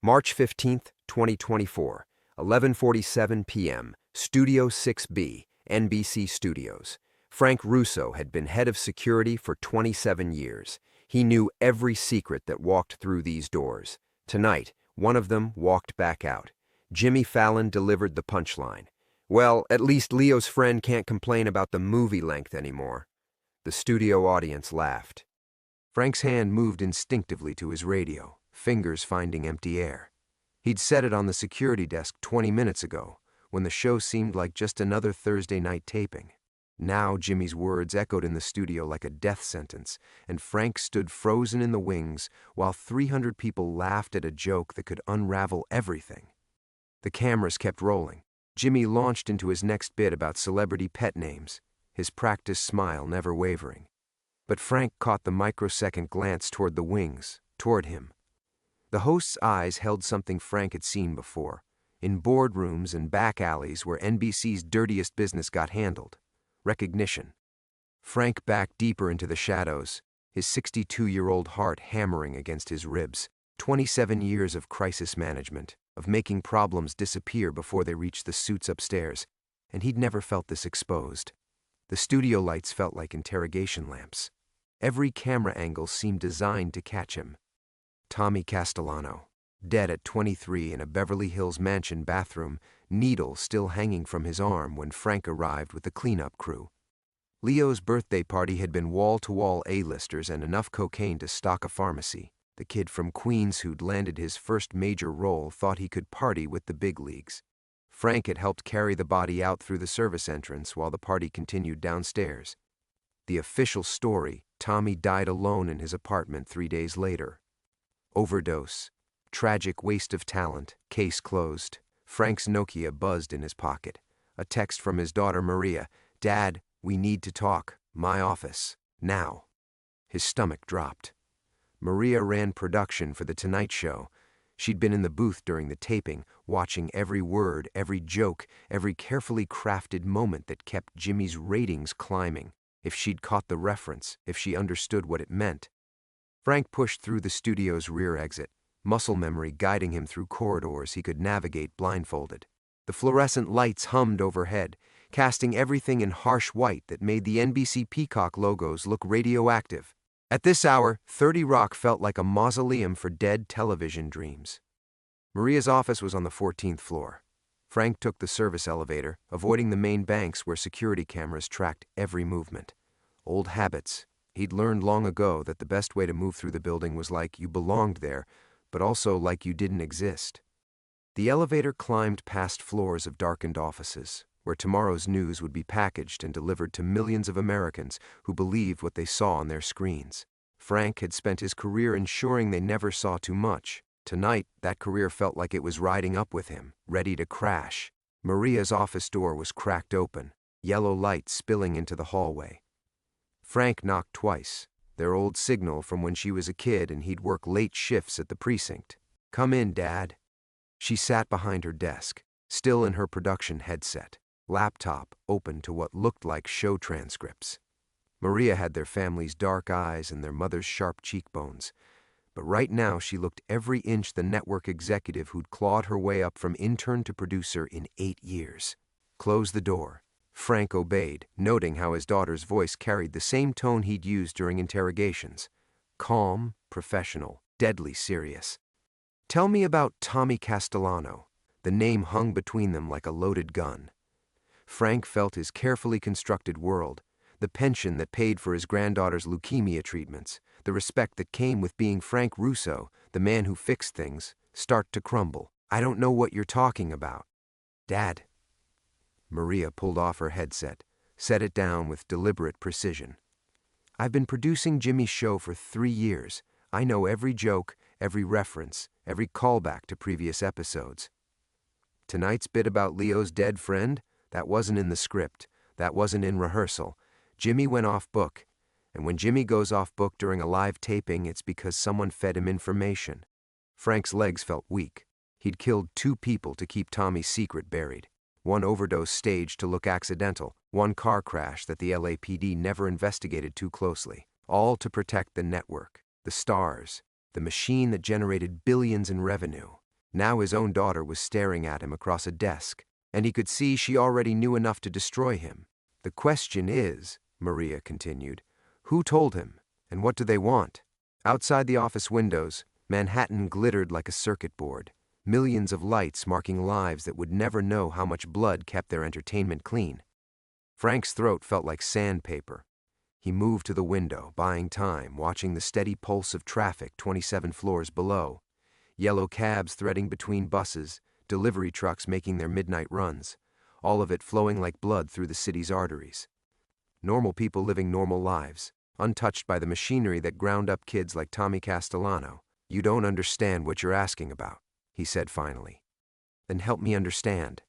March 15, 2024, 11:47 p.m., Studio 6B, NBC Studios. Frank Russo had been head of security for 27 years. He knew every secret that walked through these doors. Tonight, one of them walked back out. Jimmy Fallon delivered the punchline. Well, at least Leo's friend can't complain about the movie length anymore. The studio audience laughed. Frank's hand moved instinctively to his radio, fingers finding empty air. He'd set it on the security desk 20 minutes ago, when the show seemed like just another Thursday night taping. Now Jimmy's words echoed in the studio like a death sentence, and Frank stood frozen in the wings while 300 people laughed at a joke that could unravel everything. The cameras kept rolling. Jimmy launched into his next bit about celebrity pet names, his practiced smile never wavering. But Frank caught the microsecond glance toward the wings, toward him. The host's eyes held something Frank had seen before, in boardrooms and back alleys where NBC's dirtiest business got handled. Recognition. Frank backed deeper into the shadows, his 62-year-old heart hammering against his ribs. 27 years of crisis management, of making problems disappear before they reached the suits upstairs, and he'd never felt this exposed. The studio lights felt like interrogation lamps. Every camera angle seemed designed to catch him. Tommy Castellano, dead at 23 in a Beverly Hills mansion bathroom, needle still hanging from his arm when Frank arrived with the cleanup crew. Leo's birthday party had been wall-to-wall A-listers and enough cocaine to stock a pharmacy. The kid from Queens who'd landed his first major role thought he could party with the big leagues. Frank had helped carry the body out through the service entrance while the party continued downstairs. The official story: Tommy died alone in his apartment 3 days later. Overdose. Tragic waste of talent. Case closed. Frank's Nokia buzzed in his pocket. A text from his daughter Maria. "Dad, we need to talk. My office. Now." His stomach dropped. Maria ran production for The Tonight Show. She'd been in the booth during the taping, watching every word, every joke, every carefully crafted moment that kept Jimmy's ratings climbing. If she'd caught the reference, if she understood what it meant. Frank pushed through the studio's rear exit, muscle memory guiding him through corridors he could navigate blindfolded. The fluorescent lights hummed overhead, casting everything in harsh white that made the NBC Peacock logos look radioactive. At this hour, 30 Rock felt like a mausoleum for dead television dreams. Maria's office was on the 14th floor. Frank took the service elevator, avoiding the main banks where security cameras tracked every movement. Old habits. He'd learned long ago that the best way to move through the building was like you belonged there, but also like you didn't exist. The elevator climbed past floors of darkened offices, where tomorrow's news would be packaged and delivered to millions of Americans who believed what they saw on their screens. Frank had spent his career ensuring they never saw too much. Tonight, that career felt like it was riding up with him, ready to crash. Maria's office door was cracked open, yellow light spilling into the hallway. Frank knocked twice, their old signal from when she was a kid and he'd work late shifts at the precinct. "Come in, Dad." She sat behind her desk, still in her production headset, laptop open to what looked like show transcripts. Maria had their family's dark eyes and their mother's sharp cheekbones. But right now she looked every inch the network executive who'd clawed her way up from intern to producer in 8 years. "Close the door." Frank obeyed, noting how his daughter's voice carried the same tone he'd used during interrogations. Calm, professional, deadly serious. "Tell me about Tommy Castellano." The name hung between them like a loaded gun. Frank felt his carefully constructed world, the pension that paid for his granddaughter's leukemia treatments, the respect that came with being Frank Russo, the man who fixed things, start to crumble. "I don't know what you're talking about." "Dad." Maria pulled off her headset, set it down with deliberate precision. "I've been producing Jimmy's show for 3 years. I know every joke, every reference, every callback to previous episodes. Tonight's bit about Leo's dead friend, that wasn't in the script, that wasn't in rehearsal. Jimmy went off book. And when Jimmy goes off book during a live taping, it's because someone fed him information." Frank's legs felt weak. He'd killed 2 people to keep Tommy's secret buried. One overdose staged to look accidental, one car crash that the LAPD never investigated too closely. All to protect the network, the stars, the machine that generated billions in revenue. Now his own daughter was staring at him across a desk, and he could see she already knew enough to destroy him. "The question is," Maria continued, "who told him, and what do they want?" Outside the office windows, Manhattan glittered like a circuit board, millions of lights marking lives that would never know how much blood kept their entertainment clean. Frank's throat felt like sandpaper. He moved to the window, buying time, watching the steady pulse of traffic 27 floors below. Yellow cabs threading between buses, delivery trucks making their midnight runs, all of it flowing like blood through the city's arteries. Normal people living normal lives, untouched by the machinery that ground up kids like Tommy Castellano. "You don't understand what you're asking about," he said finally. "Then help me understand."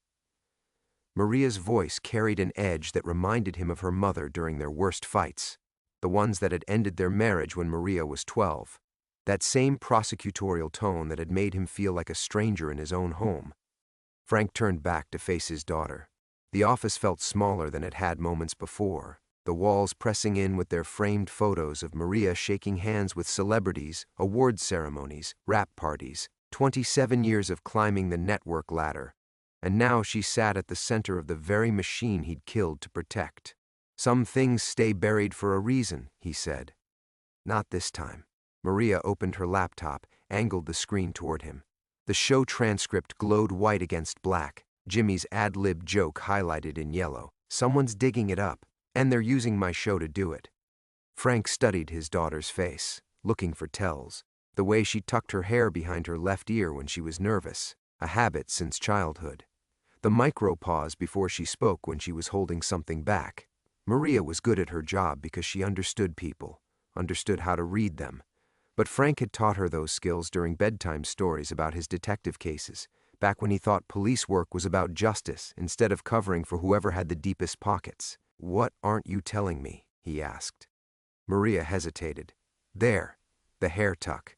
Maria's voice carried an edge that reminded him of her mother during their worst fights, the ones that had ended their marriage when Maria was 12. That same prosecutorial tone that had made him feel like a stranger in his own home. Frank turned back to face his daughter. The office felt smaller than it had moments before, the walls pressing in with their framed photos of Maria shaking hands with celebrities, awards ceremonies, rap parties, 27 years of climbing the network ladder. And now she sat at the center of the very machine he'd killed to protect. "Some things stay buried for a reason," he said. "Not this time." Maria opened her laptop, angled the screen toward him. The show transcript glowed white against black, Jimmy's ad-lib joke highlighted in yellow. "Someone's digging it up, and they're using my show to do it." Frank studied his daughter's face, looking for tells. The way she tucked her hair behind her left ear when she was nervous, a habit since childhood. The micro-pause before she spoke when she was holding something back. Maria was good at her job because she understood people, understood how to read them. But Frank had taught her those skills during bedtime stories about his detective cases, back when he thought police work was about justice instead of covering for whoever had the deepest pockets. "What aren't you telling me?" he asked. Maria hesitated. "There, the hair tuck.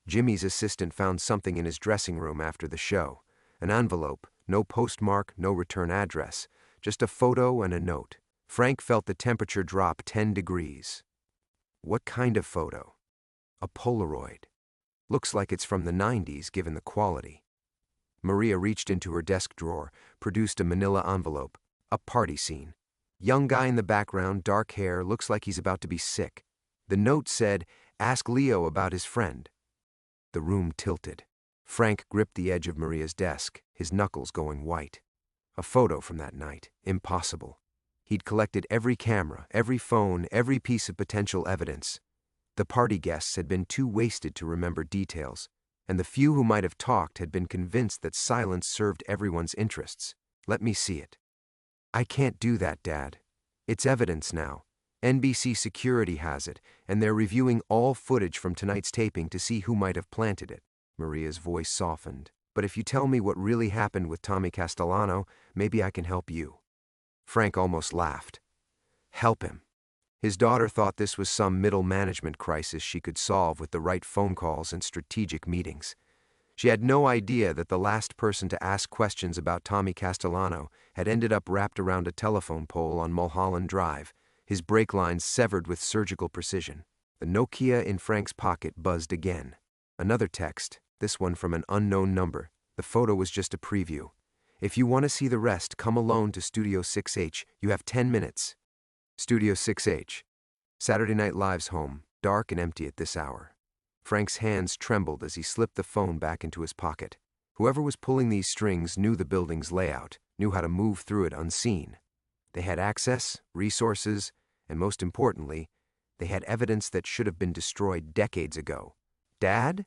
Jimmy's assistant found something in his dressing room after the show. An envelope, no postmark, no return address, just a photo and a note." Frank felt the temperature drop 10 degrees. "What kind of photo?" "A Polaroid. Looks like it's from the 90s given the quality." Maria reached into her desk drawer, produced a manila envelope. A party scene. Young guy in the background, dark hair, looks like he's about to be sick. The note said, "Ask Leo about his friend." The room tilted. Frank gripped the edge of Maria's desk, his knuckles going white. A photo from that night. Impossible. He'd collected every camera, every phone, every piece of potential evidence. The party guests had been too wasted to remember details, and the few who might have talked had been convinced that silence served everyone's interests. "Let me see it." "I can't do that, Dad. It's evidence now. NBC Security has it, and they're reviewing all footage from tonight's taping to see who might have planted it." Maria's voice softened. "But if you tell me what really happened with Tommy Castellano, maybe I can help you." Frank almost laughed. Help him. His daughter thought this was some middle management crisis she could solve with the right phone calls and strategic meetings. She had no idea that the last person to ask questions about Tommy Castellano had ended up wrapped around a telephone pole on Mulholland Drive, his brake lines severed with surgical precision. The Nokia in Frank's pocket buzzed again. Another text, this one from an unknown number. The photo was just a preview. "If you want to see the rest, come alone to Studio 6H. You have 10 minutes. Studio 6H. Saturday Night Live's home, dark and empty at this hour. Frank's hands trembled as he slipped the phone back into his pocket. Whoever was pulling these strings knew the building's layout, knew how to move through it unseen. They had access, resources, and most importantly, they had evidence that should have been destroyed decades ago. "Dad?"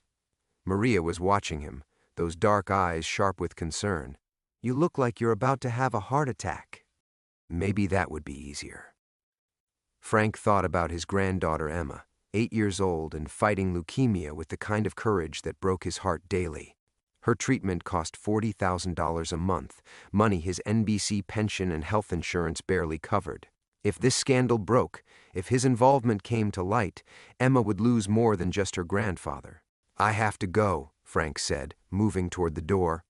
Maria was watching him, those dark eyes sharp with concern. "You look like you're about to have a heart attack." Maybe that would be easier. Frank thought about his granddaughter Emma, 8 years old and fighting leukemia with the kind of courage that broke his heart daily. Her treatment cost $40,000 a month, money his NBC pension and health insurance barely covered. If this scandal broke, if his involvement came to light, Emma would lose more than just her grandfather. "I have to go," Frank said, moving toward the door.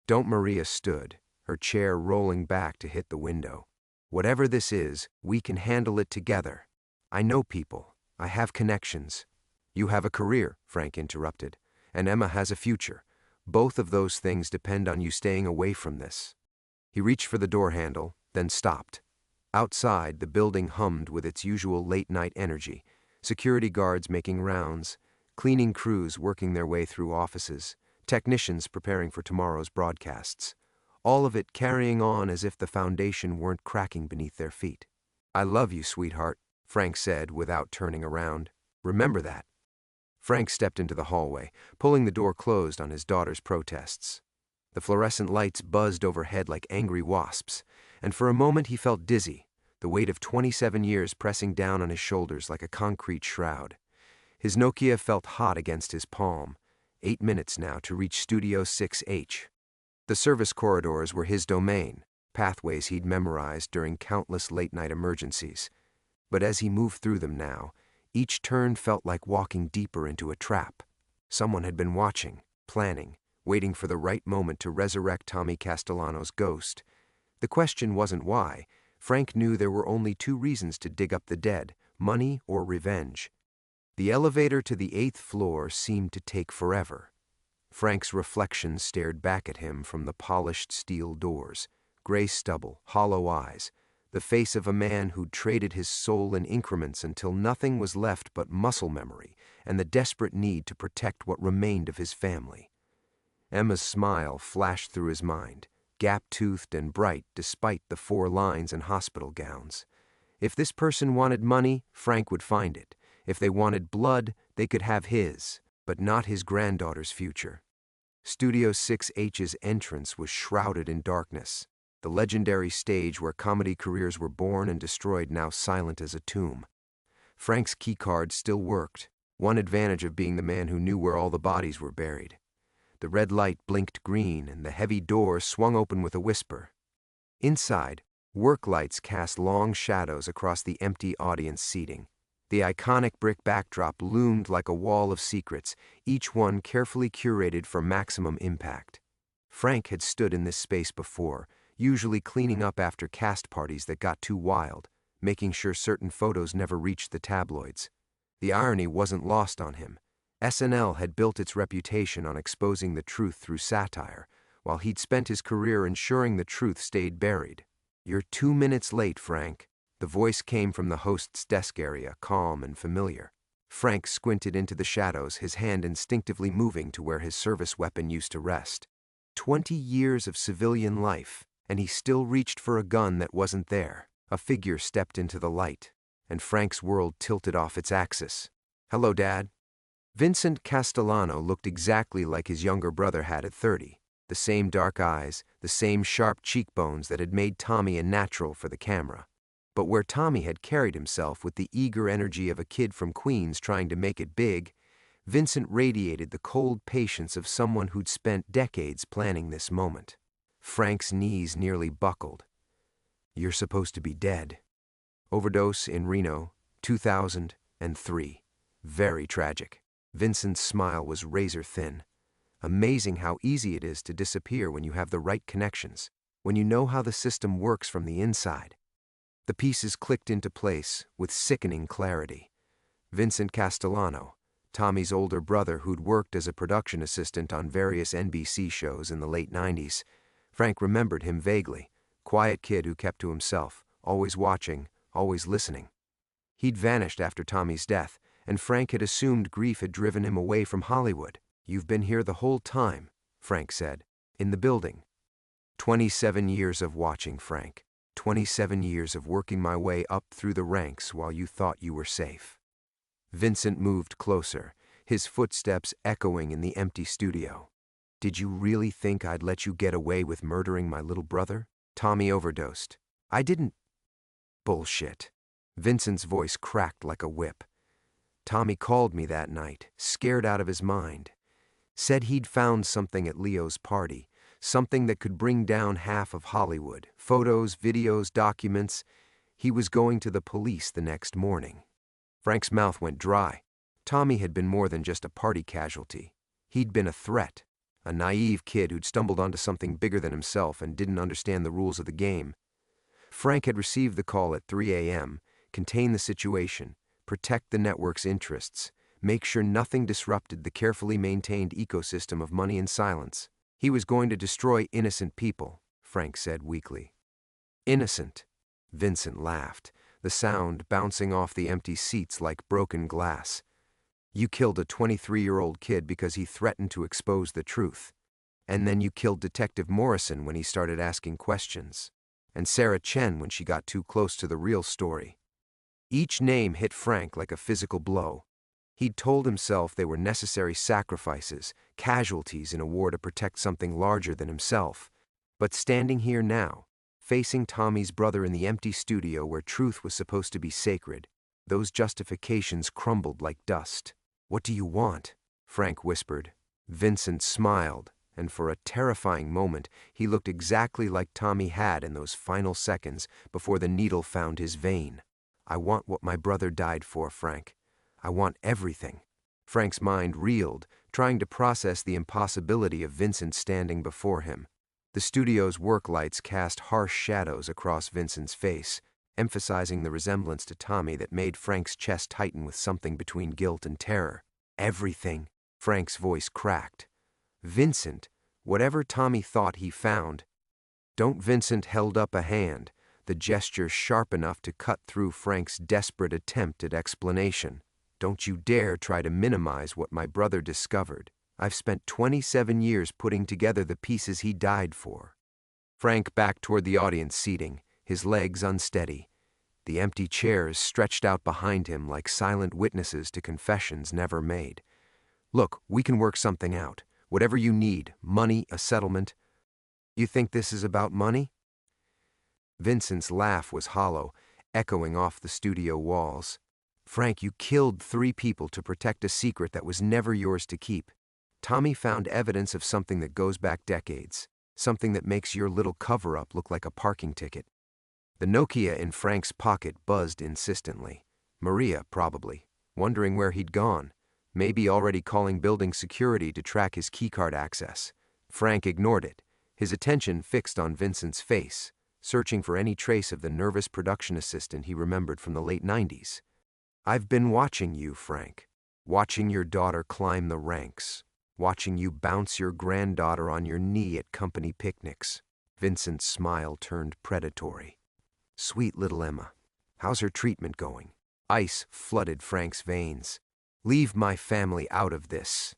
"Don't." Maria stood, her chair rolling back to hit the window. "Whatever this is, we can handle it together. I know people. I have connections." "You have a career," Frank interrupted, "and Emma has a future. Both of those things depend on you staying away from this. He reached for the door handle, then stopped. Outside, the building hummed with its usual late-night energy, security guards making rounds, cleaning crews working their way through offices, technicians preparing for tomorrow's broadcasts. All of it carrying on as if the foundation weren't cracking beneath their feet. "I love you, sweetheart," Frank said without turning around. "Remember that." Frank stepped into the hallway, pulling the door closed on his daughter's protests. The fluorescent lights buzzed overhead like angry wasps, and for a moment he felt dizzy, the weight of 27 years pressing down on his shoulders like a concrete shroud. His Nokia felt hot against his palm. 8 minutes now to reach Studio 6H. The service corridors were his domain, pathways he'd memorized during countless late-night emergencies. But as he moved through them now, each turn felt like walking deeper into a trap. Someone had been watching, planning, waiting for the right moment to resurrect Tommy Castellano's ghost. The question wasn't why. Frank knew there were only 2 reasons to dig up the dead: money or revenge. The elevator to the 8th floor seemed to take forever. Frank's reflection stared back at him from the polished steel doors, gray stubble, hollow eyes, the face of a man who'd traded his soul in increments until nothing was left but muscle memory and the desperate need to protect what remained of his family. Emma's smile flashed through his mind, gap-toothed and bright despite the 4 lines and hospital gowns. If this person wanted money, Frank would find it. If they wanted blood, they could have his, but not his granddaughter's future. Studio 6H's entrance was shrouded in darkness, the legendary stage where comedy careers were born and destroyed now silent as a tomb. Frank's keycard still worked, one advantage of being the man who knew where all the bodies were buried. The red light blinked green and the heavy door swung open with a whisper. Inside, work lights cast long shadows across the empty audience seating. The iconic brick backdrop loomed like a wall of secrets, each one carefully curated for maximum impact. Frank had stood in this space before, usually cleaning up after cast parties that got too wild, making sure certain photos never reached the tabloids. The irony wasn't lost on him. SNL had built its reputation on exposing the truth through satire, while he'd spent his career ensuring the truth stayed buried. "You're 2 minutes late, Frank." The voice came from the host's desk area, calm and familiar. Frank squinted into the shadows, his hand instinctively moving to where his service weapon used to rest. 20 years of civilian life, and he still reached for a gun that wasn't there. A figure stepped into the light, and Frank's world tilted off its axis. "Hello, Dad." Vincent Castellano looked exactly like his younger brother had at 30. The same dark eyes, the same sharp cheekbones that had made Tommy a natural for the camera. But where Tommy had carried himself with the eager energy of a kid from Queens trying to make it big, Vincent radiated the cold patience of someone who'd spent decades planning this moment. Frank's knees nearly buckled. "You're supposed to be dead." Overdose in Reno, 2003. Very tragic. Vincent's smile was razor thin. Amazing how easy it is to disappear when you have the right connections, when you know how the system works from the inside. The pieces clicked into place with sickening clarity. Vincent Castellano, Tommy's older brother who'd worked as a production assistant on various NBC shows in the late 90s. Frank remembered him vaguely, quiet kid who kept to himself, always watching, always listening. He'd vanished after Tommy's death, and Frank had assumed grief had driven him away from Hollywood. "You've been here the whole time," Frank said, "in the building." 27 years of watching, Frank. 27 years of working my way up through the ranks while you thought you were safe. Vincent moved closer, his footsteps echoing in the empty studio. "Did you really think I'd let you get away with murdering my little brother? Tommy overdosed. I didn't." "Bullshit." Vincent's voice cracked like a whip. "Tommy called me that night, scared out of his mind. Said he'd found something at Leo's party, something that could bring down half of Hollywood. Photos, videos, documents. He was going to the police the next morning." Frank's mouth went dry. Tommy had been more than just a party casualty. He'd been a threat, a naive kid who'd stumbled onto something bigger than himself and didn't understand the rules of the game. Frank had received the call at 3 a.m., contain the situation, protect the network's interests, make sure nothing disrupted the carefully maintained ecosystem of money and silence. He was going to destroy innocent people, Frank said weakly. Innocent? Vincent laughed, the sound bouncing off the empty seats like broken glass. You killed a 23-year-old kid because he threatened to expose the truth. And then you killed Detective Morrison when he started asking questions. And Sarah Chen when she got too close to the real story. Each name hit Frank like a physical blow. He'd told himself they were necessary sacrifices, casualties in a war to protect something larger than himself. But standing here now, facing Tommy's brother in the empty studio where truth was supposed to be sacred, those justifications crumbled like dust. "What do you want?" Frank whispered. Vincent smiled, and for a terrifying moment he looked exactly like Tommy had in those final seconds before the needle found his vein. "I want what my brother died for, Frank. I want everything." Frank's mind reeled, trying to process the impossibility of Vincent standing before him. The studio's work lights cast harsh shadows across Vincent's face, emphasizing the resemblance to Tommy that made Frank's chest tighten with something between guilt and terror. "Everything," Frank's voice cracked. "Vincent, whatever Tommy thought he found." "Don't." Vincent held up a hand, the gesture sharp enough to cut through Frank's desperate attempt at explanation. "Don't you dare try to minimize what my brother discovered. I've spent 27 years putting together the pieces he died for." Frank backed toward the audience seating, his legs unsteady. The empty chairs stretched out behind him like silent witnesses to confessions never made. "Look, we can work something out. Whatever you need, money, a settlement." "You think this is about money?" Vincent's laugh was hollow, echoing off the studio walls. "Frank, you killed 3 people to protect a secret that was never yours to keep. Tommy found evidence of something that goes back decades, something that makes your little cover-up look like a parking ticket." The Nokia in Frank's pocket buzzed insistently. Maria, probably, wondering where he'd gone, maybe already calling building security to track his keycard access. Frank ignored it, his attention fixed on Vincent's face, searching for any trace of the nervous production assistant he remembered from the late 90s. "I've been watching you, Frank. Watching your daughter climb the ranks. Watching you bounce your granddaughter on your knee at company picnics." Vincent's smile turned predatory. "Sweet little Emma. How's her treatment going?" Ice flooded Frank's veins. "Leave my family out of this.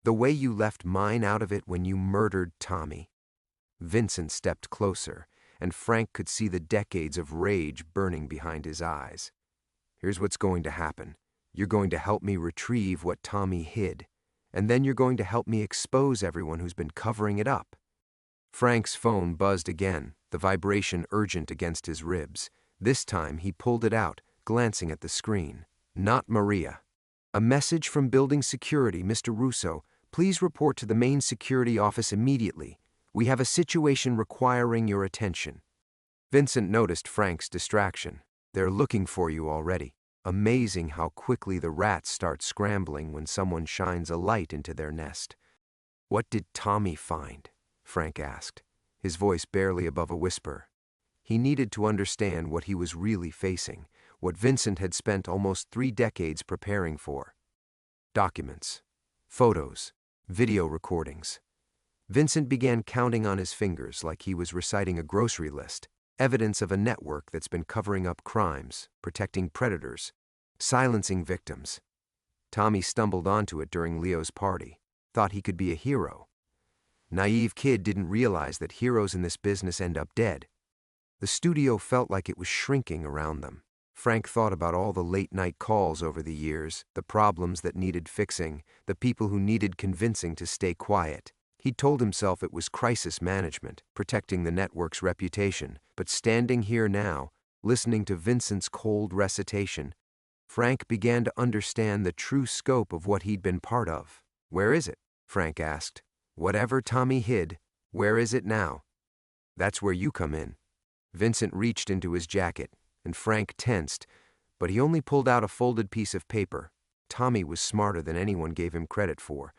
The way you left mine out of it when you murdered Tommy." Vincent stepped closer, and Frank could see the decades of rage burning behind his eyes. "Here's what's going to happen. You're going to help me retrieve what Tommy hid, and then you're going to help me expose everyone who's been covering it up." Frank's phone buzzed again, the vibration urgent against his ribs. This time he pulled it out, glancing at the screen. Not Maria. "A message from building security, Mr. Russo. Please report to the main security office immediately. We have a situation requiring your attention." Vincent noticed Frank's distraction. "They're looking for you already." Amazing how quickly the rats start scrambling when someone shines a light into their nest. "What did Tommy find?" Frank asked, his voice barely above a whisper. He needed to understand what he was really facing, what Vincent had spent almost 3 decades preparing for. Documents, photos, video recordings. Vincent began counting on his fingers like he was reciting a grocery list, evidence of a network that's been covering up crimes, protecting predators, silencing victims. Tommy stumbled onto it during Leo's party, thought he could be a hero. Naive kid didn't realize that heroes in this business end up dead. The studio felt like it was shrinking around them. Frank thought about all the late-night calls over the years, the problems that needed fixing, the people who needed convincing to stay quiet. He told himself it was crisis management, protecting the network's reputation, but standing here now, listening to Vincent's cold recitation, Frank began to understand the true scope of what he'd been part of. "Where is it?" Frank asked. "Whatever Tommy hid, where is it now?" "That's where you come in." Vincent reached into his jacket, and Frank tensed, but he only pulled out a folded piece of paper. Tommy was smarter than anyone gave him credit for.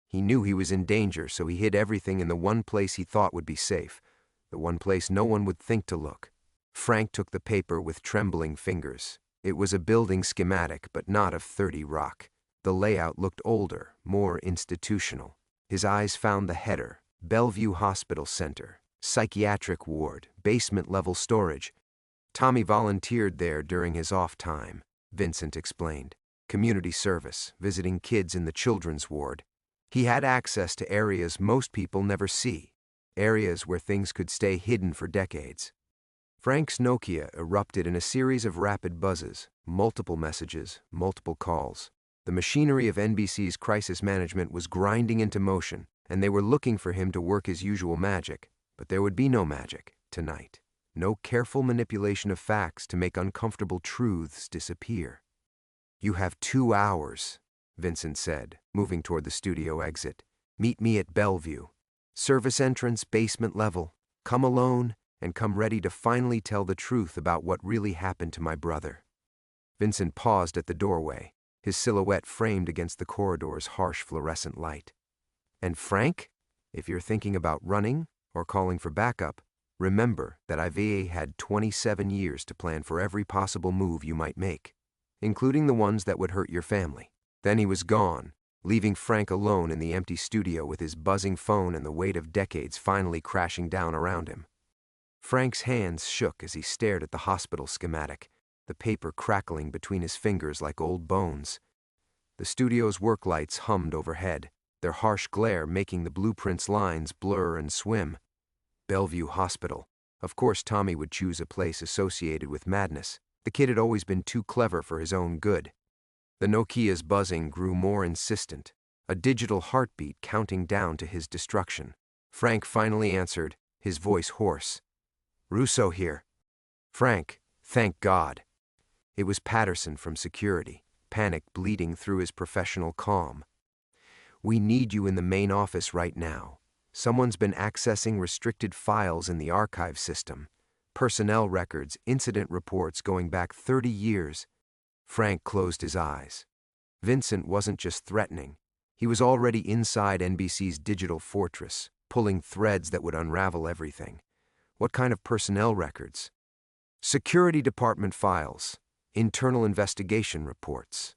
He knew he was in danger, so he hid everything in the one place he thought would be safe, the one place no one would think to look. Frank took the paper with trembling fingers. It was a building schematic, but not of 30 Rock. The layout looked older, more institutional. His eyes found the header: Bellevue Hospital Center, psychiatric ward, basement-level storage. Tommy volunteered there during his off time, Vincent explained. Community service, visiting kids in the children's ward. He had access to areas most people never see, areas where things could stay hidden for decades. Frank's Nokia erupted in a series of rapid buzzes, multiple messages, multiple calls. The machinery of NBC's crisis management was grinding into motion, and they were looking for him to work his usual magic. But there would be no magic tonight. No careful manipulation of facts to make uncomfortable truths disappear. "You have 2 hours," Vincent said, moving toward the studio exit. "Meet me at Bellevue. Service entrance, basement level. Come alone, and come ready to finally tell the truth about what really happened to my brother." Vincent paused at the doorway, his silhouette framed against the corridor's harsh fluorescent light. "And Frank, if you're thinking about running or calling for backup, remember that I've had 27 years to plan for every possible move you might make, including the ones that would hurt your family." Then he was gone, leaving Frank alone in the empty studio with his buzzing phone and the weight of decades finally crashing down around him. Frank's hands shook as he stared at the hospital schematic, the paper crackling between his fingers like old bones. The studio's work lights hummed overhead, their harsh glare making the blueprint's lines blur and swim. Bellevue Hospital. Of course Tommy would choose a place associated with madness. The kid had always been too clever for his own good. The Nokia's buzzing grew more insistent, a digital heartbeat counting down to his destruction. Frank finally answered, his voice hoarse. "Russo here." "Frank, thank God." It was Patterson from security, panic bleeding through his professional calm. "We need you in the main office right now. Someone's been accessing restricted files in the archive system. Personnel records, incident reports going back 30 years. Frank closed his eyes. Vincent wasn't just threatening. He was already inside NBC's digital fortress, pulling threads that would unravel everything. What kind of personnel records? Security department files, internal investigation reports.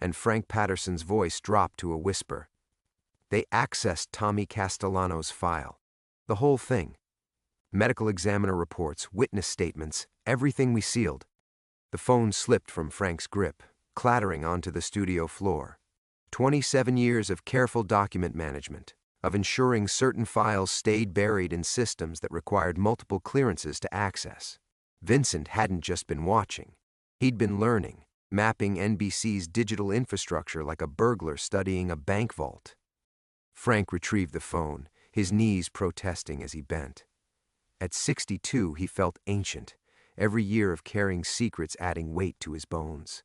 And Frank Patterson's voice dropped to a whisper. They accessed Tommy Castellano's file. The whole thing. Medical examiner reports, witness statements, everything we sealed. The phone slipped from Frank's grip, clattering onto the studio floor. 27 years of careful document management, of ensuring certain files stayed buried in systems that required multiple clearances to access. Vincent hadn't just been watching. He'd been learning, mapping NBC's digital infrastructure like a burglar studying a bank vault. Frank retrieved the phone, his knees protesting as he bent. At 62, he felt ancient, every year of carrying secrets adding weight to his bones.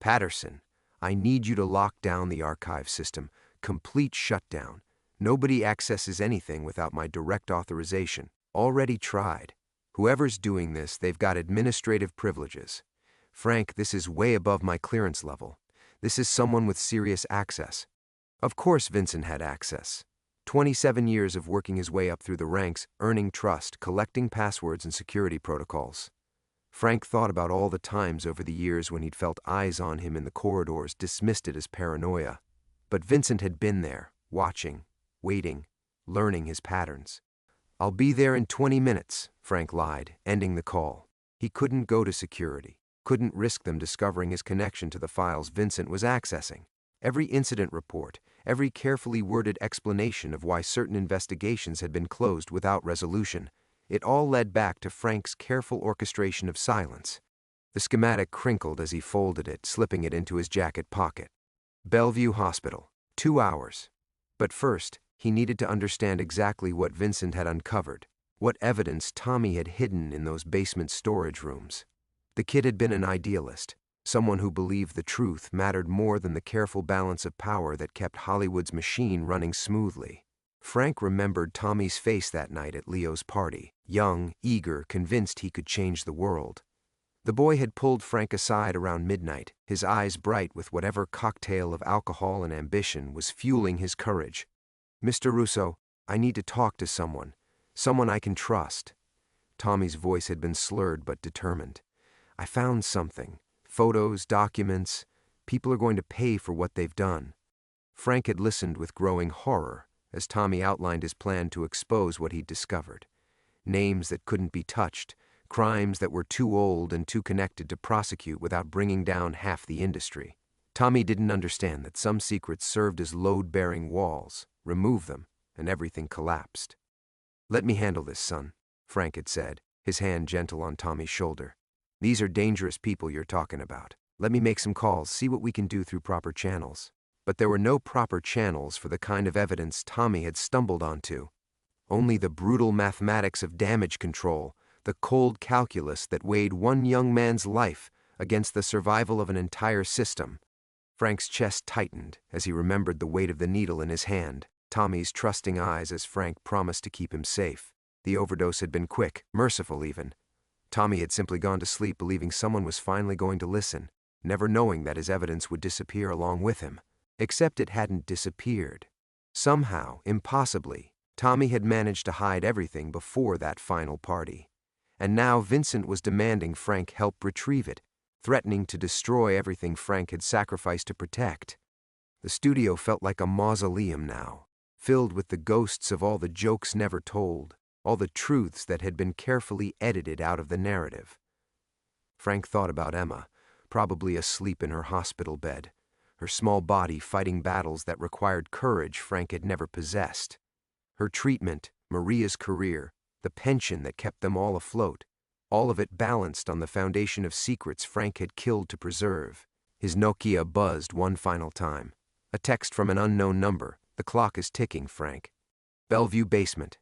"Patterson, I need you to lock down the archive system, complete shutdown. Nobody accesses anything without my direct authorization. Already tried. Whoever's doing this, they've got administrative privileges. Frank, this is way above my clearance level. This is someone with serious access." Of course Vincent had access. 27 years of working his way up through the ranks, earning trust, collecting passwords and security protocols. Frank thought about all the times over the years when he'd felt eyes on him in the corridors, dismissed it as paranoia. But Vincent had been there, watching, waiting, learning his patterns. "I'll be there in 20 minutes, Frank lied, ending the call. He couldn't go to security, couldn't risk them discovering his connection to the files Vincent was accessing. Every incident report, every carefully worded explanation of why certain investigations had been closed without resolution, it all led back to Frank's careful orchestration of silence. The schematic crinkled as he folded it, slipping it into his jacket pocket. Bellevue Hospital, 2 hours. But first, he needed to understand exactly what Vincent had uncovered, what evidence Tommy had hidden in those basement storage rooms. The kid had been an idealist, someone who believed the truth mattered more than the careful balance of power that kept Hollywood's machine running smoothly. Frank remembered Tommy's face that night at Leo's party, young, eager, convinced he could change the world. The boy had pulled Frank aside around midnight, his eyes bright with whatever cocktail of alcohol and ambition was fueling his courage. "Mr. Russo, I need to talk to someone I can trust." Tommy's voice had been slurred but determined. "I found something. Photos, documents. People are going to pay for what they've done. Frank had listened with growing horror as Tommy outlined his plan to expose what he'd discovered. Names that couldn't be touched, crimes that were too old and too connected to prosecute without bringing down half the industry. Tommy didn't understand that some secrets served as load-bearing walls. Remove them, and everything collapsed. "Let me handle this, son," Frank had said, his hand gentle on Tommy's shoulder. "These are dangerous people you're talking about. Let me make some calls, see what we can do through proper channels." But there were no proper channels for the kind of evidence Tommy had stumbled onto. Only the brutal mathematics of damage control, the cold calculus that weighed one young man's life against the survival of an entire system. Frank's chest tightened as he remembered the weight of the needle in his hand, Tommy's trusting eyes as Frank promised to keep him safe. The overdose had been quick, merciful even. Tommy had simply gone to sleep believing someone was finally going to listen, never knowing that his evidence would disappear along with him. Except it hadn't disappeared. Somehow, impossibly, Tommy had managed to hide everything before that final party. And now Vincent was demanding Frank help retrieve it, threatening to destroy everything Frank had sacrificed to protect. The studio felt like a mausoleum now, filled with the ghosts of all the jokes never told, all the truths that had been carefully edited out of the narrative. Frank thought about Emma, probably asleep in her hospital bed, her small body fighting battles that required courage Frank had never possessed. Her treatment, Maria's career, the pension that kept them all afloat, all of it balanced on the foundation of secrets Frank had killed to preserve. His Nokia buzzed one final time. A text from an unknown number. "The clock is ticking, Frank. Bellevue basement.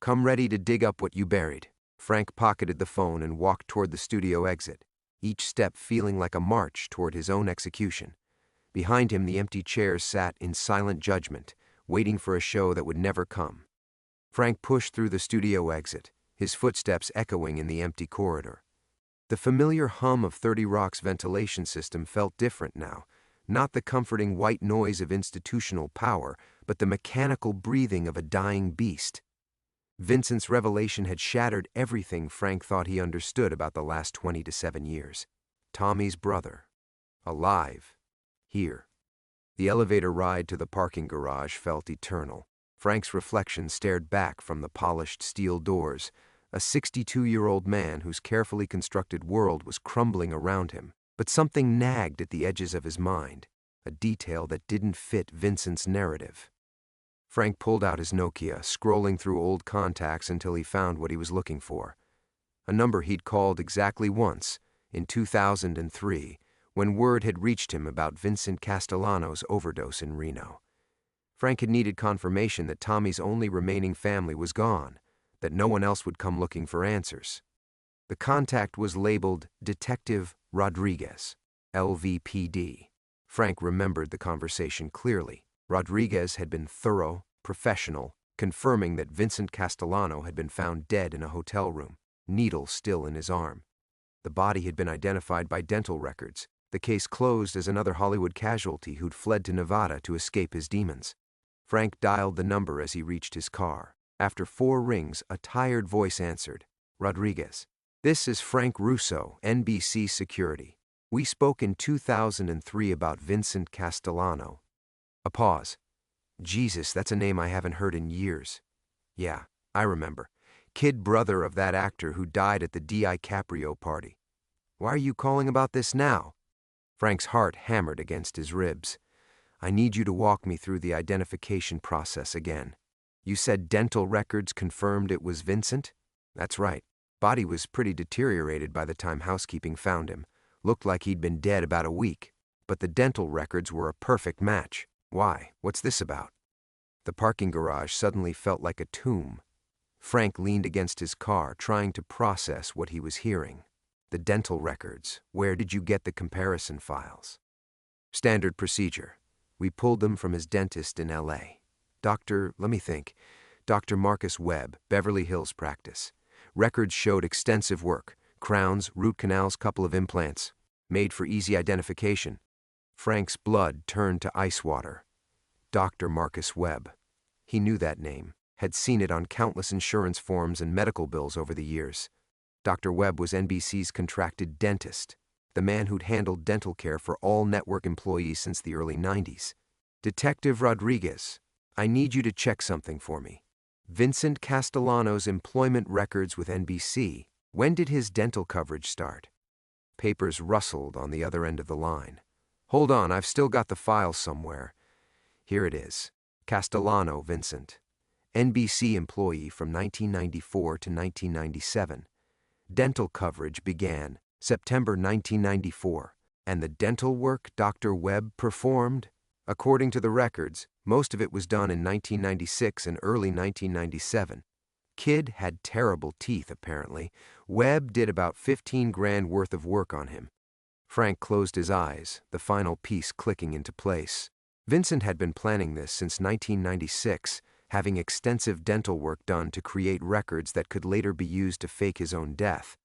Come ready to dig up what you buried." Frank pocketed the phone and walked toward the studio exit, each step feeling like a march toward his own execution. Behind him, the empty chairs sat in silent judgment, waiting for a show that would never come. Frank pushed through the studio exit, his footsteps echoing in the empty corridor. The familiar hum of 30 Rock's ventilation system felt different now, not the comforting white noise of institutional power, but the mechanical breathing of a dying beast. Vincent's revelation had shattered everything Frank thought he understood about the last 27 years. Tommy's brother. Alive. Here. The elevator ride to the parking garage felt eternal. Frank's reflection stared back from the polished steel doors, a 62-year-old man whose carefully constructed world was crumbling around him. But something nagged at the edges of his mind, a detail that didn't fit Vincent's narrative. Frank pulled out his Nokia, scrolling through old contacts until he found what he was looking for. A number he'd called exactly once, in 2003, when word had reached him about Vincent Castellano's overdose in Reno. Frank had needed confirmation that Tommy's only remaining family was gone, that no one else would come looking for answers. The contact was labeled Detective Rodriguez, LVPD. Frank remembered the conversation clearly. Rodriguez had been thorough, professional, confirming that Vincent Castellano had been found dead in a hotel room, needle still in his arm. The body had been identified by dental records, the case closed as another Hollywood casualty who'd fled to Nevada to escape his demons. Frank dialed the number as he reached his car. After 4 rings, a tired voice answered. "Rodriguez. This is Frank Russo, NBC Security. We spoke in 2003 about Vincent Castellano." A pause. "Jesus, that's a name I haven't heard in years." "Yeah, I remember. Kid brother of that actor who died at the DiCaprio party. Why are you calling about this now?" Frank's heart hammered against his ribs. "I need you to walk me through the identification process again. You said dental records confirmed it was Vincent?" "That's right. Body was pretty deteriorated by the time housekeeping found him. Looked like he'd been dead about a week. But the dental records were a perfect match. Why? What's this about?" The parking garage suddenly felt like a tomb. Frank leaned against his car, trying to process what he was hearing. "The dental records. Where did you get the comparison files?" "Standard procedure. We pulled them from his dentist in L.A. Let me think. Dr. Marcus Webb, Beverly Hills practice. Records showed extensive work. Crowns, root canals, couple of implants. Made for easy identification." Frank's blood turned to ice water. Dr. Marcus Webb. He knew that name, had seen it on countless insurance forms and medical bills over the years. Dr. Webb was NBC's contracted dentist. the man who'd handled dental care for all network employees since the early 90s. "Detective Rodriguez, I need you to check something for me. Vincent Castellano's employment records with NBC. When did his dental coverage start?" Papers rustled on the other end of the line. "Hold on, I've still got the file somewhere. Here it is. Castellano Vincent. NBC employee from 1994 to 1997. Dental coverage began September 1994. And the dental work Dr. Webb performed? According to the records, most of it was done in 1996 and early 1997. Kid had terrible teeth, apparently. Webb did about 15 grand worth of work on him." Frank closed his eyes, the final piece clicking into place. Vincent had been planning this since 1996, having extensive dental work done to create records that could later be used to fake his own death.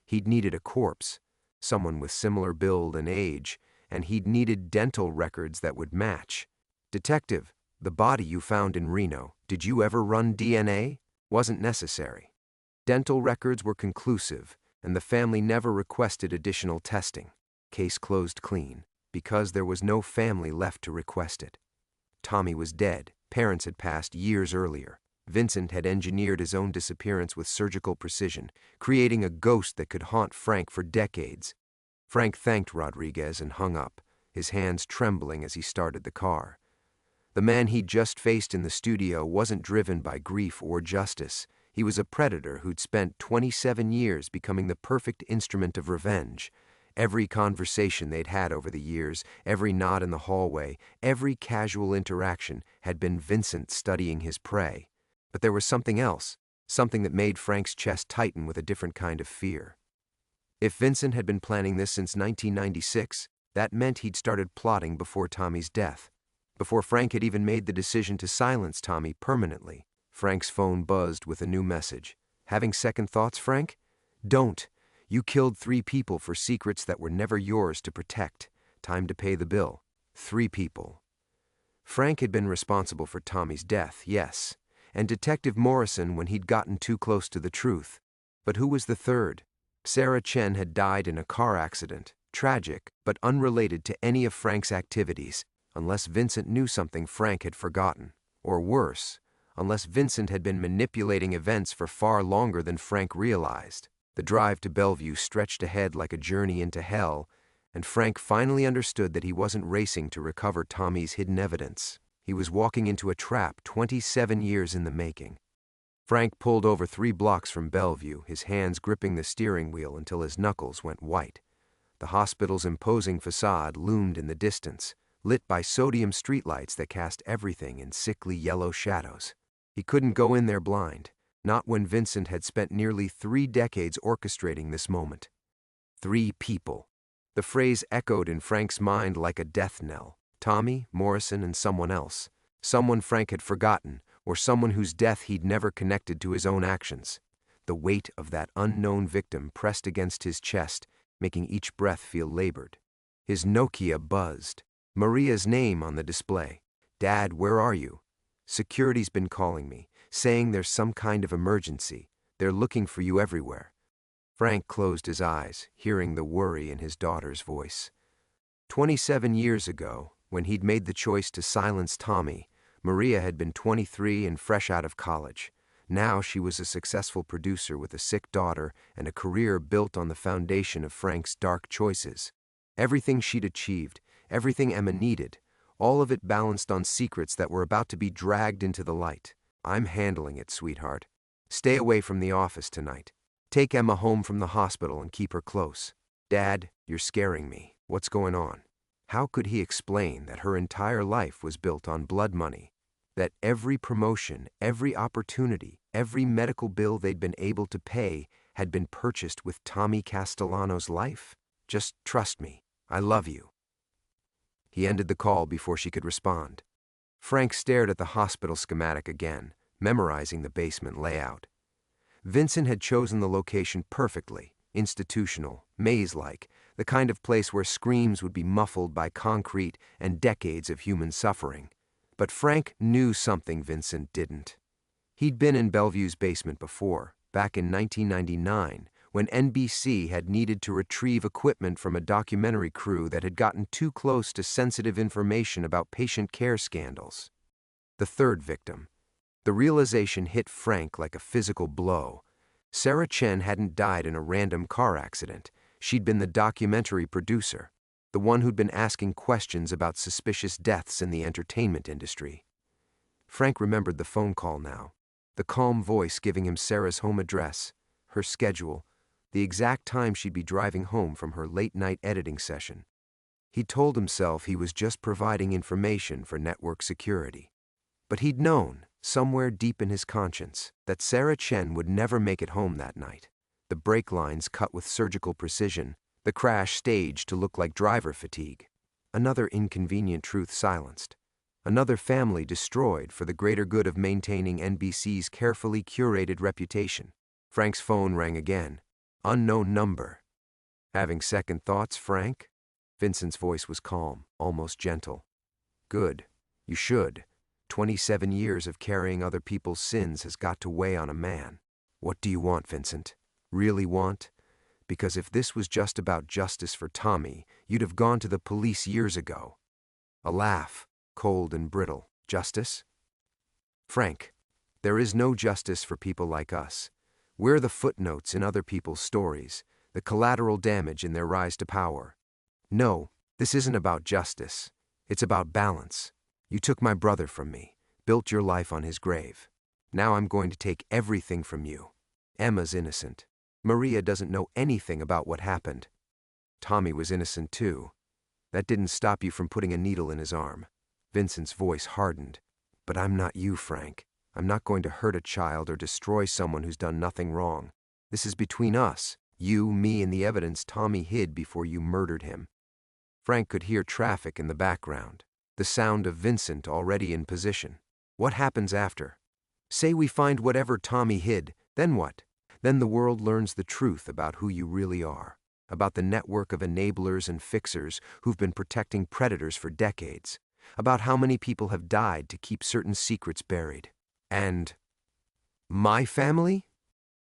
He'd needed a corpse, someone with similar build and age, and he'd needed dental records that would match. "Detective, the body you found in Reno, did you ever run DNA?" "Wasn't necessary. Dental records were conclusive, and the family never requested additional testing. Case closed clean, because there was no family left to request it. Tommy was dead. Parents had passed years earlier. Vincent had engineered his own disappearance with surgical precision, creating a ghost that could haunt Frank for decades. Frank thanked Rodriguez and hung up, his hands trembling as he started the car. The man he'd just faced in the studio wasn't driven by grief or justice. He was a predator who'd spent 27 years becoming the perfect instrument of revenge. Every conversation they'd had over the years, every nod in the hallway, every casual interaction had been Vincent studying his prey. But there was something else, something that made Frank's chest tighten with a different kind of fear. If Vincent had been planning this since 1996, that meant he'd started plotting before Tommy's death. Before Frank had even made the decision to silence Tommy permanently, Frank's phone buzzed with a new message. "Having second thoughts, Frank? Don't. You killed 3 people for secrets that were never yours to protect. Time to pay the bill. 3 people. Frank had been responsible for Tommy's death, yes, and Detective Morrison when he'd gotten too close to the truth. But who was the third? Sarah Chen had died in a car accident, tragic, but unrelated to any of Frank's activities, unless Vincent knew something Frank had forgotten. Or worse, unless Vincent had been manipulating events for far longer than Frank realized. The drive to Bellevue stretched ahead like a journey into hell, and Frank finally understood that he wasn't racing to recover Tommy's hidden evidence. He was walking into a trap 27 years in the making. Frank pulled over 3 blocks from Bellevue, his hands gripping the steering wheel until his knuckles went white. The hospital's imposing facade loomed in the distance, lit by sodium streetlights that cast everything in sickly yellow shadows. He couldn't go in there blind, not when Vincent had spent nearly 3 decades orchestrating this moment. 3 people. The phrase echoed in Frank's mind like a death knell. Tommy, Morrison, and someone else. Someone Frank had forgotten, or someone whose death he'd never connected to his own actions. The weight of that unknown victim pressed against his chest, making each breath feel labored. His Nokia buzzed. Maria's name on the display. "Dad, where are you?" "Security's been calling me, saying there's some kind of emergency. They're looking for you everywhere." Frank closed his eyes, hearing the worry in his daughter's voice. 27 years ago, when he'd made the choice to silence Tommy, Maria had been 23 and fresh out of college. Now she was a successful producer with a sick daughter and a career built on the foundation of Frank's dark choices. Everything she'd achieved, everything Emma needed, all of it balanced on secrets that were about to be dragged into the light. "I'm handling it, sweetheart. Stay away from the office tonight. Take Emma home from the hospital and keep her close." "Dad, you're scaring me. What's going on?" How could he explain that her entire life was built on blood money? That every promotion, every opportunity, every medical bill they'd been able to pay had been purchased with Tommy Castellano's life? "Just trust me. I love you." He ended the call before she could respond. Frank stared at the hospital schematic again, memorizing the basement layout. Vincent had chosen the location perfectly, institutional, maze-like, the kind of place where screams would be muffled by concrete and decades of human suffering. But Frank knew something Vincent didn't. He'd been in Bellevue's basement before, back in 1999, when NBC had needed to retrieve equipment from a documentary crew that had gotten too close to sensitive information about patient care scandals. The third victim. The realization hit Frank like a physical blow. Sarah Chen hadn't died in a random car accident. She'd been the documentary producer, the one who'd been asking questions about suspicious deaths in the entertainment industry. Frank remembered the phone call now, the calm voice giving him Sarah's home address, her schedule, the exact time she'd be driving home from her late-night editing session. He told himself he was just providing information for network security. But he'd known, somewhere deep in his conscience, that Sarah Chen would never make it home that night. The brake lines cut with surgical precision, the crash staged to look like driver fatigue. Another inconvenient truth silenced. Another family destroyed for the greater good of maintaining NBC's carefully curated reputation. Frank's phone rang again. Unknown number. Having second thoughts, Frank? Vincent's voice was calm, almost gentle. Good. You should. 27 years of carrying other people's sins has got to weigh on a man. What do you want, Vincent? Really want? Because if this was just about justice for Tommy, you'd have gone to the police years ago. A laugh, cold and brittle. Justice? Frank, there is no justice for people like us. We're the footnotes in other people's stories, the collateral damage in their rise to power. No, this isn't about justice. It's about balance. You took my brother from me, built your life on his grave. Now I'm going to take everything from you. Emma's innocent. Maria doesn't know anything about what happened. Tommy was innocent too. That didn't stop you from putting a needle in his arm. Vincent's voice hardened. But I'm not you, Frank. I'm not going to hurt a child or destroy someone who's done nothing wrong. This is between us, you, me, and the evidence Tommy hid before you murdered him. Frank could hear traffic in the background, the sound of Vincent already in position. What happens after? Say we find whatever Tommy hid, then what? Then the world learns the truth about who you really are, about the network of enablers and fixers who've been protecting predators for decades, about how many people have died to keep certain secrets buried. And my family?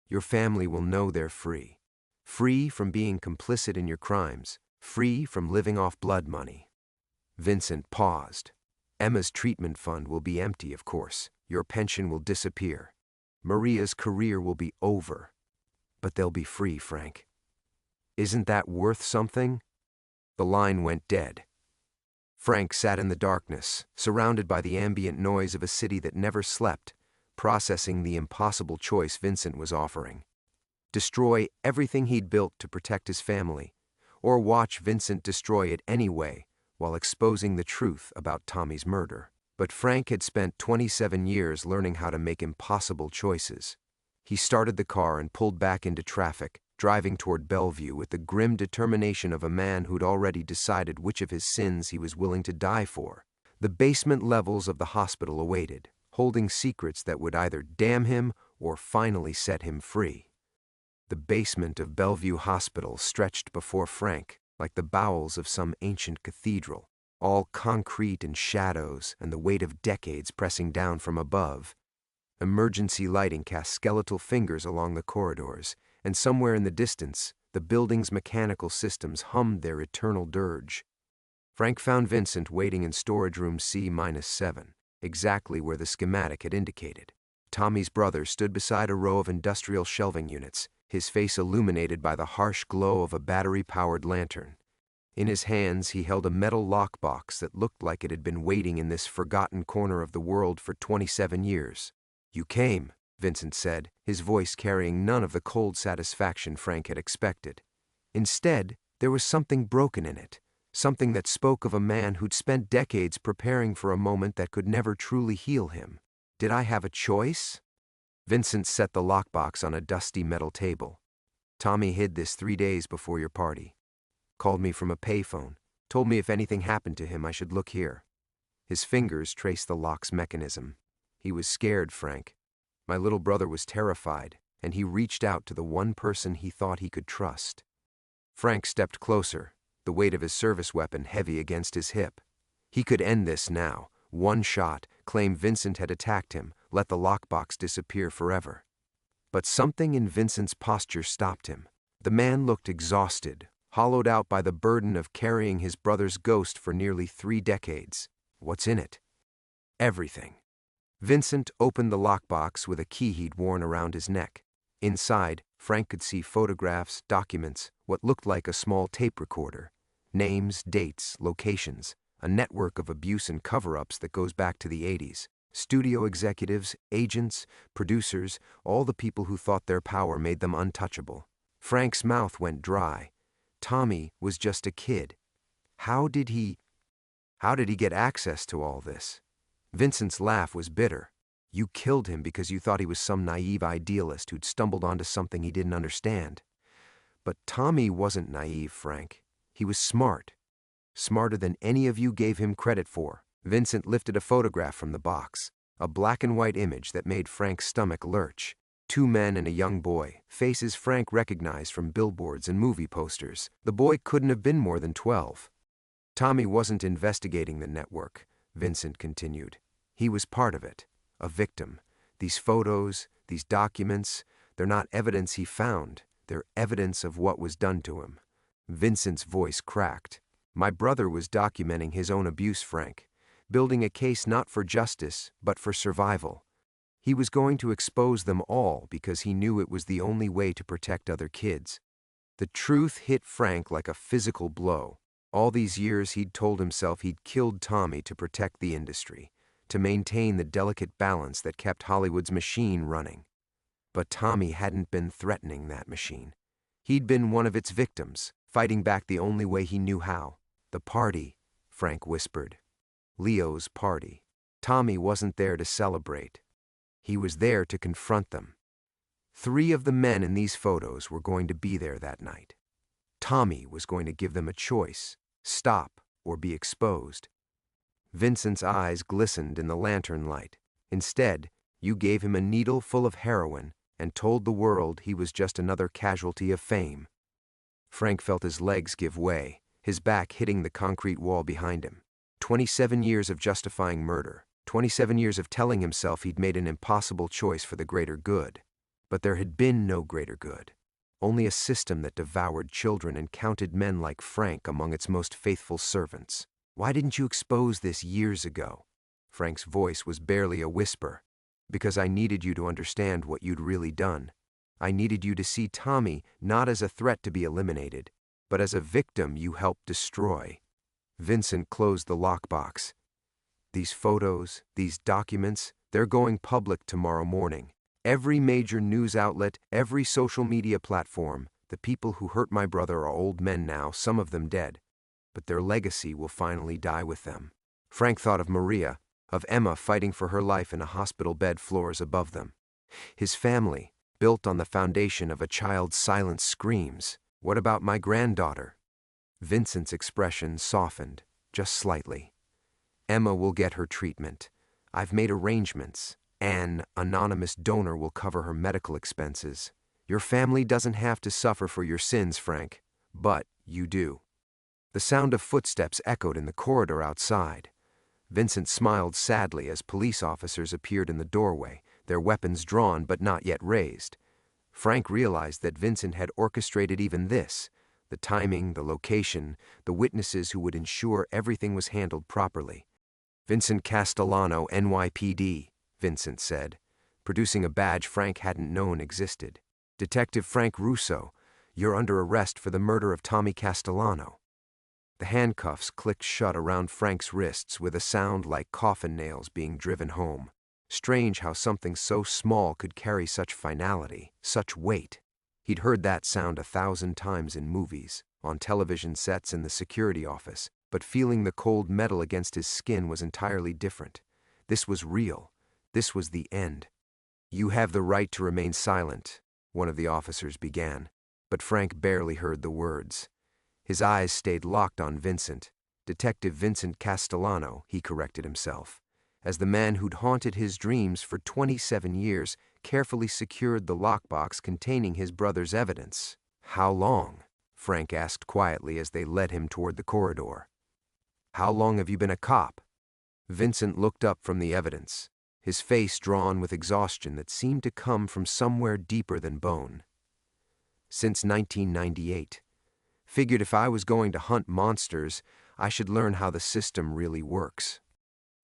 Your family will know they're free. Free from being complicit in your crimes, free from living off blood money. Vincent paused. Emma's treatment fund will be empty, of course. Your pension will disappear. Maria's career will be over. But they'll be free, Frank. Isn't that worth something? The line went dead. Frank sat in the darkness, surrounded by the ambient noise of a city that never slept, processing the impossible choice Vincent was offering. Destroy everything he'd built to protect his family, or watch Vincent destroy it anyway, while exposing the truth about Tommy's murder. But Frank had spent 27 years learning how to make impossible choices. He started the car and pulled back into traffic, driving toward Bellevue with the grim determination of a man who'd already decided which of his sins he was willing to die for. The basement levels of the hospital awaited, holding secrets that would either damn him or finally set him free. The basement of Bellevue Hospital stretched before Frank like the bowels of some ancient cathedral, all concrete and shadows and the weight of decades pressing down from above. Emergency lighting cast skeletal fingers along the corridors, and somewhere in the distance, the building's mechanical systems hummed their eternal dirge. Frank found Vincent waiting in storage room C-7, exactly where the schematic had indicated. Tommy's brother stood beside a row of industrial shelving units, his face illuminated by the harsh glow of a battery-powered lantern. In his hands, he held a metal lockbox that looked like it had been waiting in this forgotten corner of the world for 27 years. "You came," Vincent said, his voice carrying none of the cold satisfaction Frank had expected. Instead, there was something broken in it, something that spoke of a man who'd spent decades preparing for a moment that could never truly heal him. "Did I have a choice?" Vincent set the lockbox on a dusty metal table. "Tommy hid this 3 days before your party. Called me from a payphone, told me if anything happened to him I should look here." His fingers traced the lock's mechanism. He was scared, Frank. My little brother was terrified, and he reached out to the one person he thought he could trust. Frank stepped closer, the weight of his service weapon heavy against his hip. He could end this now, one shot, claim Vincent had attacked him, let the lockbox disappear forever. But something in Vincent's posture stopped him. The man looked exhausted, hollowed out by the burden of carrying his brother's ghost for nearly 3 decades. What's in it? Everything. Vincent opened the lockbox with a key he'd worn around his neck. Inside, Frank could see photographs, documents, what looked like a small tape recorder. Names, dates, locations, a network of abuse and cover-ups that goes back to the 80s. Studio executives, agents, producers, all the people who thought their power made them untouchable. Frank's mouth went dry. Tommy was just a kid. How did he get access to all this? Vincent's laugh was bitter. You killed him because you thought he was some naive idealist who'd stumbled onto something he didn't understand. But Tommy wasn't naive, Frank. He was smart. Smarter than any of you gave him credit for. Vincent lifted a photograph from the box, a black and white image that made Frank's stomach lurch. 2 men and a young boy, faces Frank recognized from billboards and movie posters. The boy couldn't have been more than 12. Tommy wasn't investigating the network, Vincent continued. He was part of it, a victim. These photos, these documents, they're not evidence he found. They're evidence of what was done to him. Vincent's voice cracked. My brother was documenting his own abuse, Frank, building a case not for justice, but for survival. He was going to expose them all because he knew it was the only way to protect other kids. The truth hit Frank like a physical blow. All these years he'd told himself he'd killed Tommy to protect the industry, to maintain the delicate balance that kept Hollywood's machine running. But Tommy hadn't been threatening that machine. He'd been one of its victims, fighting back the only way he knew how. The party, Frank whispered. Leo's party. Tommy wasn't there to celebrate. He was there to confront them. 3 of the men in these photos were going to be there that night. Tommy was going to give them a choice, stop or be exposed. Vincent's eyes glistened in the lantern light. Instead, you gave him a needle full of heroin and told the world he was just another casualty of fame. Frank felt his legs give way, his back hitting the concrete wall behind him. 27 years of justifying murder, 27 years of telling himself he'd made an impossible choice for the greater good. But there had been no greater good. Only a system that devoured children and counted men like Frank among its most faithful servants. Why didn't you expose this years ago? Frank's voice was barely a whisper. Because I needed you to understand what you'd really done. I needed you to see Tommy not as a threat to be eliminated, but as a victim you helped destroy. Vincent closed the lockbox. These photos, these documents, they're going public tomorrow morning. Every major news outlet, every social media platform. The people who hurt my brother are old men now, some of them dead. But their legacy will finally die with them. Frank thought of Maria, of Emma fighting for her life in a hospital bed floors above them. His family, built on the foundation of a child's silent screams. What about my granddaughter? Vincent's expression softened, just slightly. Emma will get her treatment. I've made arrangements. An anonymous donor will cover her medical expenses. Your family doesn't have to suffer for your sins, Frank, but you do. The sound of footsteps echoed in the corridor outside. Vincent smiled sadly as police officers appeared in the doorway, their weapons drawn but not yet raised. Frank realized that Vincent had orchestrated even this, the timing, the location, the witnesses who would ensure everything was handled properly. Vincent Castellano, NYPD, Vincent said, producing a badge Frank hadn't known existed. Detective Frank Russo, you're under arrest for the murder of Tommy Castellano. The handcuffs clicked shut around Frank's wrists with a sound like coffin nails being driven home. Strange how something so small could carry such finality, such weight. He'd heard that sound 1,000 times in movies, on television sets in the security office, but feeling the cold metal against his skin was entirely different. This was real. This was the end. You have the right to remain silent, one of the officers began, but Frank barely heard the words. His eyes stayed locked on Vincent. Detective Vincent Castellano, he corrected himself, as the man who'd haunted his dreams for 27 years carefully secured the lockbox containing his brother's evidence. How long? Frank asked quietly as they led him toward the corridor. How long have you been a cop? Vincent looked up from the evidence. his face drawn with exhaustion that seemed to come from somewhere deeper than bone. Since 1998. Figured if I was going to hunt monsters, I should learn how the system really works.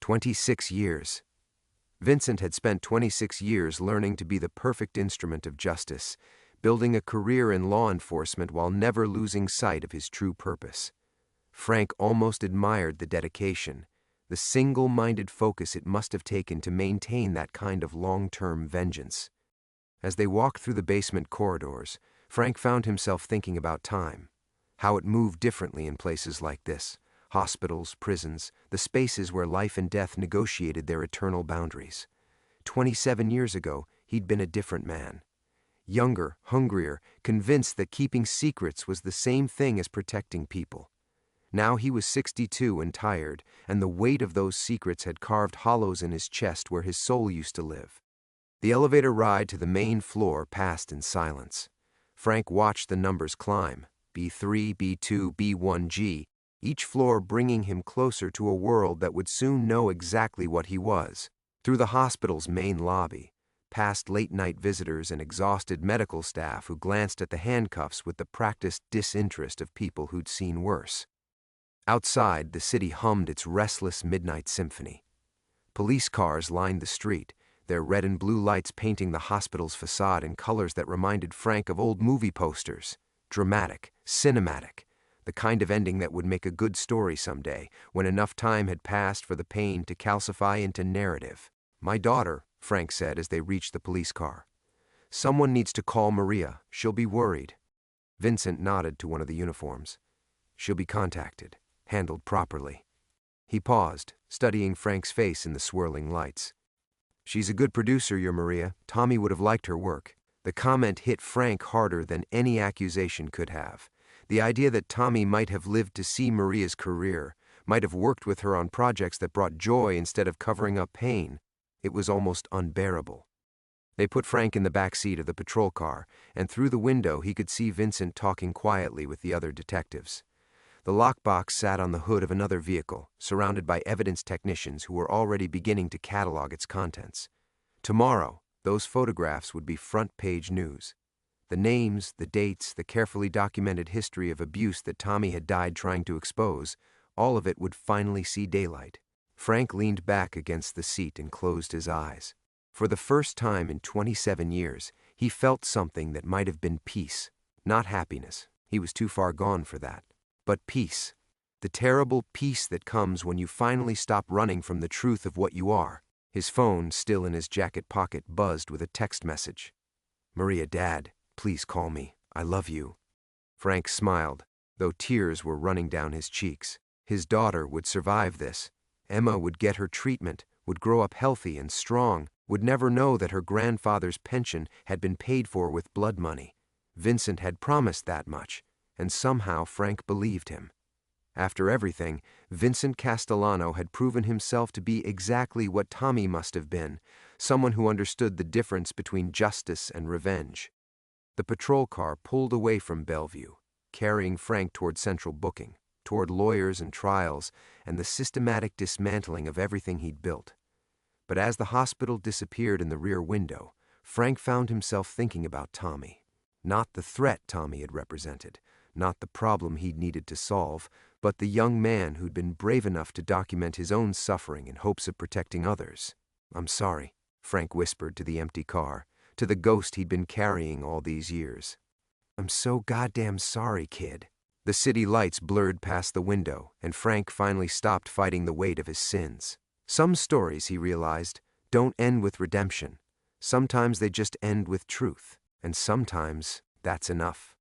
26 years. Vincent had spent 26 years learning to be the perfect instrument of justice, building a career in law enforcement while never losing sight of his true purpose. Frank almost admired the dedication, the single-minded focus it must have taken to maintain that kind of long-term vengeance. As they walked through the basement corridors, Frank found himself thinking about time, how it moved differently in places like this, hospitals, prisons, the spaces where life and death negotiated their eternal boundaries. 27 years ago, he'd been a different man. Younger, hungrier, convinced that keeping secrets was the same thing as protecting people. Now he was 62 and tired, and the weight of those secrets had carved hollows in his chest where his soul used to live. The elevator ride to the main floor passed in silence. Frank watched the numbers climb, B3, B2, B1G, each floor bringing him closer to a world that would soon know exactly what he was. Through the hospital's main lobby, past late-night visitors and exhausted medical staff who glanced at the handcuffs with the practiced disinterest of people who'd seen worse. Outside, the city hummed its restless midnight symphony. Police cars lined the street, their red and blue lights painting the hospital's facade in colors that reminded Frank of old movie posters. Dramatic, cinematic, the kind of ending that would make a good story someday, when enough time had passed for the pain to calcify into narrative. "My daughter," Frank said as they reached the police car. "Someone needs to call Maria. She'll be worried." Vincent nodded to one of the uniforms. "She'll be contacted, handled properly." He paused, studying Frank's face in the swirling lights. "She's a good producer, your Maria. Tommy would have liked her work." The comment hit Frank harder than any accusation could have. The idea that Tommy might have lived to see Maria's career, might have worked with her on projects that brought joy instead of covering up pain, it was almost unbearable. They put Frank in the back seat of the patrol car, and through the window he could see Vincent talking quietly with the other detectives. The lockbox sat on the hood of another vehicle, surrounded by evidence technicians who were already beginning to catalog its contents. Tomorrow, those photographs would be front-page news. The names, the dates, the carefully documented history of abuse that Tommy had died trying to expose, all of it would finally see daylight. Frank leaned back against the seat and closed his eyes. For the first time in 27 years, he felt something that might have been peace. Not happiness, he was too far gone for that. But peace. The terrible peace that comes when you finally stop running from the truth of what you are. His phone, still in his jacket pocket, buzzed with a text message. "Maria, Dad, please call me. I love you." Frank smiled, though tears were running down his cheeks. His daughter would survive this. Emma would get her treatment, would grow up healthy and strong, would never know that her grandfather's pension had been paid for with blood money. Vincent had promised that much, and somehow Frank believed him. After everything, Vincent Castellano had proven himself to be exactly what Tommy must have been, someone who understood the difference between justice and revenge. The patrol car pulled away from Bellevue, carrying Frank toward central booking, toward lawyers and trials, and the systematic dismantling of everything he'd built. But as the hospital disappeared in the rear window, Frank found himself thinking about Tommy. Not the threat Tommy had represented, not the problem he'd needed to solve, but the young man who'd been brave enough to document his own suffering in hopes of protecting others. "I'm sorry," Frank whispered to the empty car, to the ghost he'd been carrying all these years. "I'm so goddamn sorry, kid." The city lights blurred past the window, and Frank finally stopped fighting the weight of his sins. Some stories, he realized, don't end with redemption. Sometimes they just end with truth, and sometimes that's enough.